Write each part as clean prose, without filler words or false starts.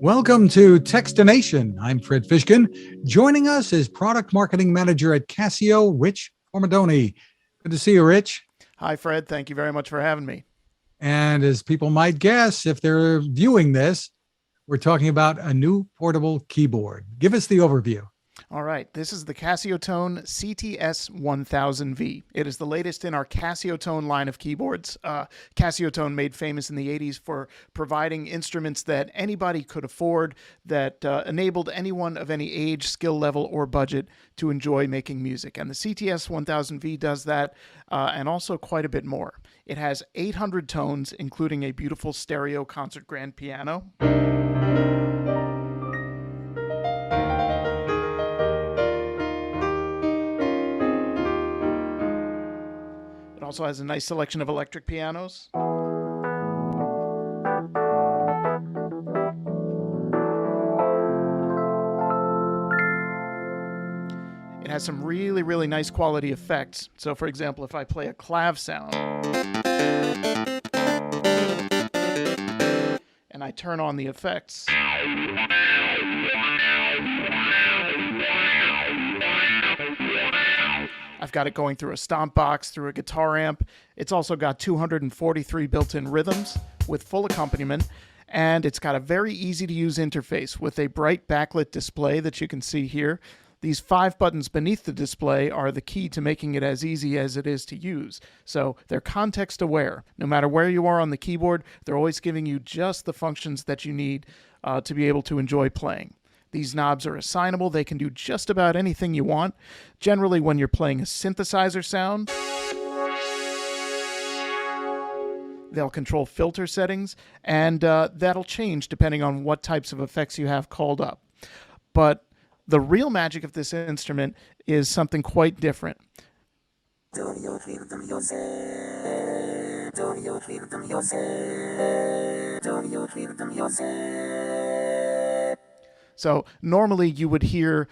Welcome to Techstination. I'm Fred Fishkin. Joining us is Product Marketing Manager at Casio, Rich Formidoni. Good to see you, Rich. Hi, Fred. Thank you very much for having me. And as people might guess, if they're viewing this, we're talking about a new portable keyboard. Give us the overview. All right, this is the Casio Tone CT-S1000V. It is the latest in our Casio Tone line of keyboards. Casio Tone made famous in the 80s for providing instruments that anybody could afford, that enabled anyone of any age, skill level, or budget to enjoy making music. And the CT-S1000V does that, and also quite a bit more. It has 800 tones, including a beautiful stereo concert grand piano. It also has a nice selection of electric pianos. It has some really nice quality effects. So for example, if I play a clav sound and I turn on the effects, I've got it going through a stomp box, through a guitar amp. It's also got 243 built-in rhythms with full accompaniment, and it's got a very easy-to-use interface with a bright backlit display that you can see here. These 5 buttons beneath the display are the key to making it as easy as it is to use. So they're context aware. No matter where you are on the keyboard, they're always giving you just the functions that you need to be able to enjoy playing. These knobs are assignable. They can do just about anything you want. Generally, when you're playing a synthesizer sound, they'll control filter settings, and that'll change depending on what types of effects you have called up. But the real magic of this instrument is something quite different. Do you feel the music? Do you feel the music? Do you feel the music? So normally you would hear,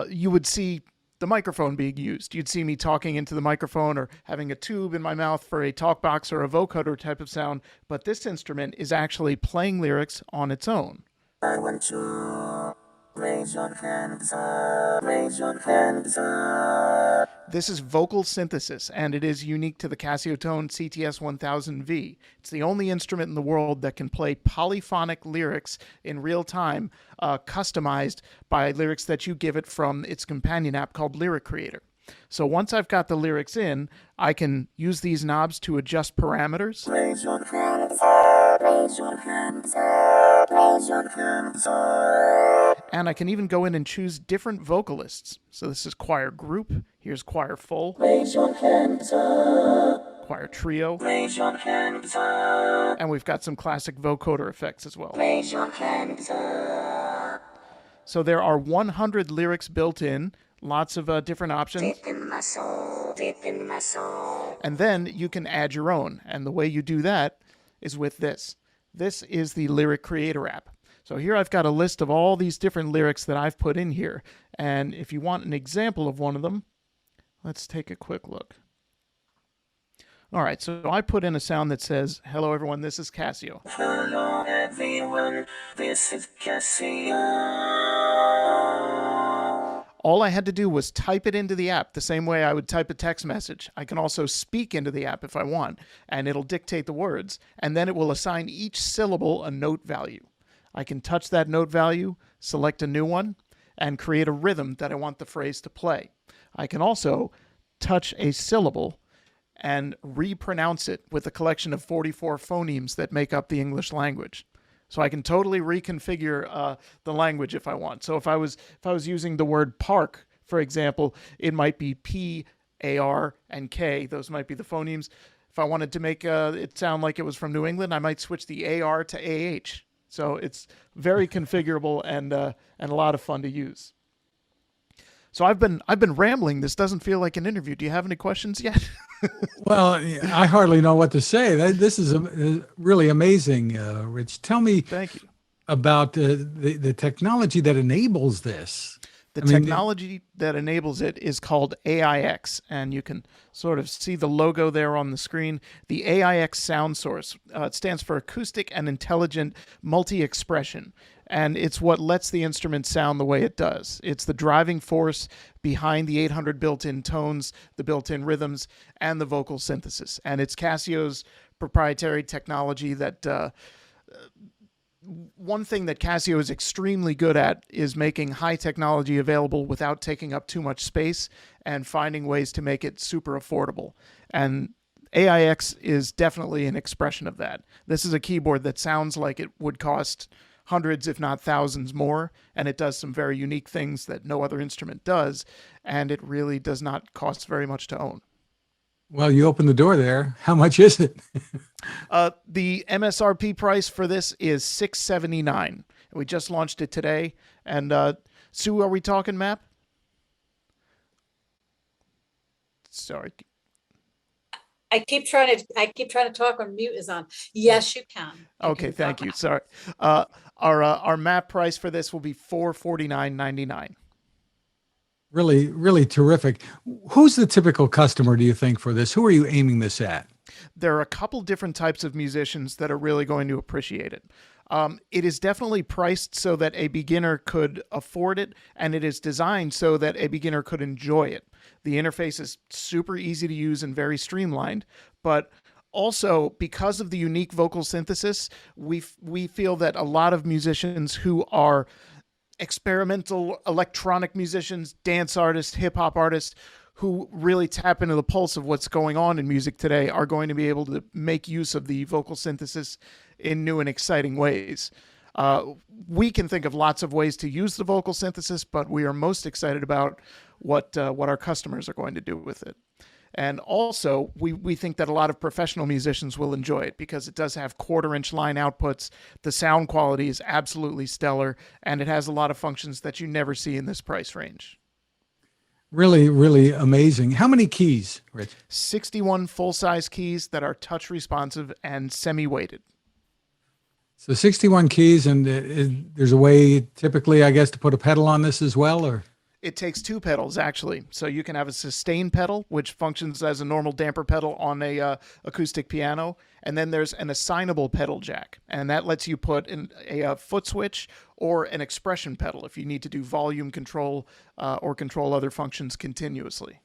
you would see the microphone being used. You'd see me talking into the microphone or having a tube in my mouth for a talk box or a vocoder type of sound. But this instrument is actually playing lyrics on its own. I want you. Raise your hands up, raise your hands up. This is vocal synthesis, and it is unique to the Casio Tone CT-S1000V. It's the only instrument in the world that can play polyphonic lyrics in real time, customized by lyrics that you give it from its companion app called Lyric Creator. So once I've got the lyrics in, I can use these knobs to adjust parameters. Raise your hands up, raise your hands up, raise your hands up. And I can even go in and choose different vocalists. So this is choir group, here's choir full. Raise your hands up. Choir trio. Raise your hands up. And we've got some classic vocoder effects as well. Raise your hands up. So there are 100 lyrics built in. Lots of different options. Deep in my soul, deep in my soul. And then you can add your own. And the way you do that is with this. This is the Lyric Creator app. So here I've got a list of all these different lyrics that I've put in here. And if you want an example of one of them, let's take a quick look. All right, so I put in a sound that says, "Hello everyone, this is Casio." Hello everyone, this is Casio. All I had to do was type it into the app the same way I would type a text message. I can also speak into the app if I want, and it'll dictate the words, and then it will assign each syllable a note value. I can touch that note value, select a new one, and create a rhythm that I want the phrase to play. I can also touch a syllable and repronounce it with a collection of 44 phonemes that make up the English language. So I can totally reconfigure the language if I want. So if I was using the word park, for example, it might be P, A, R, and K. Those might be the phonemes. If I wanted to make it sound like it was from New England, I might switch the AR to AH. So it's very configurable and a lot of fun to use. So I've been rambling. This doesn't feel like an interview. Do you have any questions yet? Well, I hardly know what to say. This is really amazing, Rich. Tell me Thank you. about the technology that enables this. The technology that enables it is called AIX, and you can sort of see the logo there on the screen. The AIX sound source, it stands for Acoustic and Intelligent Multi-Expression. and it's what lets the instrument sound the way it does. It's the driving force behind the 800 built-in tones, the built-in rhythms, and the vocal synthesis. And it's Casio's proprietary technology that one thing that Casio is extremely good at is making high technology available without taking up too much space and finding ways to make it super affordable. And AIX is definitely an expression of that. This is a keyboard that sounds like it would cost hundreds, if not thousands more, and it does some very unique things that no other instrument does, and it really does not cost very much to own. Well, you opened the door there. How much is it? The MSRP price for this is $679. We just launched it today. And Sue, are we talking map? Sorry. I keep trying to talk when mute is on. Yes, you can. Okay, thank you. Sorry. Our map price for this will be $449.99. Really, really terrific. Who's the typical customer, do you think, for this? Who are you aiming this at? There are a couple different types of musicians that are really going to appreciate it. It is definitely priced so that a beginner could afford it, and it is designed so that a beginner could enjoy it. The interface is super easy to use and very streamlined, but also because of the unique vocal synthesis, we feel that a lot of musicians who are experimental electronic musicians, dance artists, hip-hop artists who really tap into the pulse of what's going on in music today are going to be able to make use of the vocal synthesis in new and exciting ways. We can think of lots of ways to use the vocal synthesis, but we are most excited about what our customers are going to do with it. And also, we think that a lot of professional musicians will enjoy it because it does have quarter-inch line outputs. The sound quality is absolutely stellar, and it has a lot of functions that you never see in this price range. Really, really amazing. How many keys, Rich? 61 full-size keys that are touch-responsive and semi-weighted. So 61 keys, and there's a way typically, I guess, to put a pedal on this as well, or? It takes two pedals, actually. So you can have a sustain pedal, which functions as a normal damper pedal on a acoustic piano. And then there's an assignable pedal jack. And that lets you put in a foot switch or an expression pedal if you need to do volume control or control other functions continuously.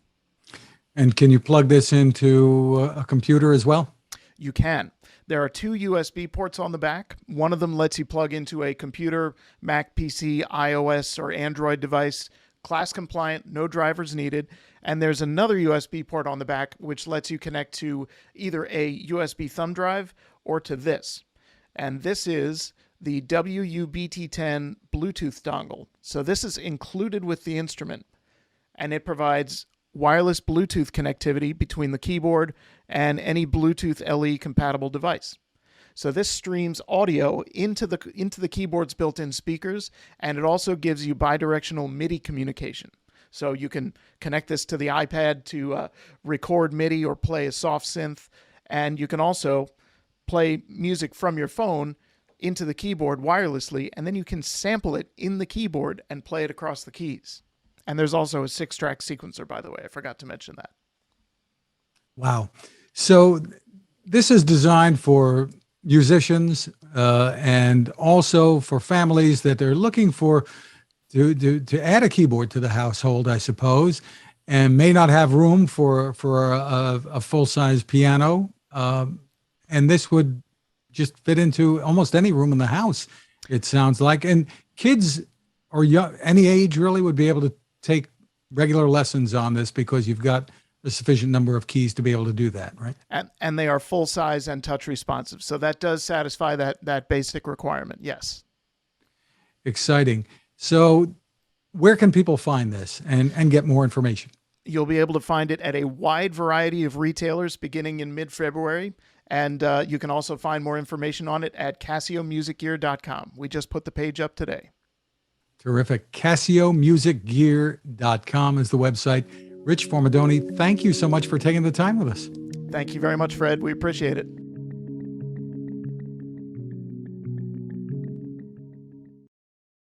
And can you plug this into a computer as well? You can. There are two USB ports on the back. One of them lets you plug into a computer, Mac, PC, iOS, or Android device. Class compliant, no drivers needed. And there's another USB port on the back which lets you connect to either a USB thumb drive or to this. And this is the WU-BT10 Bluetooth dongle. So this is included with the instrument, and it provides wireless Bluetooth connectivity between the keyboard and any Bluetooth LE compatible device. So this streams audio into the keyboard's built-in speakers, and it also gives you bidirectional MIDI communication. So you can connect this to the iPad to record MIDI or play a soft synth, and you can also play music from your phone into the keyboard wirelessly, and then you can sample it in the keyboard and play it across the keys. And there's also a 6-track sequencer, by the way. I forgot to mention that. Wow. So this is designed for musicians and also for families that they're looking for to add a keyboard to the household, I suppose, and may not have room for a full-size piano. And this would just fit into almost any room in the house, it sounds like. And kids or young, any age really would be able to take regular lessons on this because you've got a sufficient number of keys to be able to do that, right? And they are full size and touch responsive. So that does satisfy that basic requirement. Yes. Exciting. So where can people find this and get more information? You'll be able to find it at a wide variety of retailers beginning in mid-February. And you can also find more information on it at CasioMusicGear.com. We just put the page up today. Terrific. CasioMusicGear.com is the website. Rich Formidoni, thank you so much for taking the time with us. Thank you very much, Fred. We appreciate it.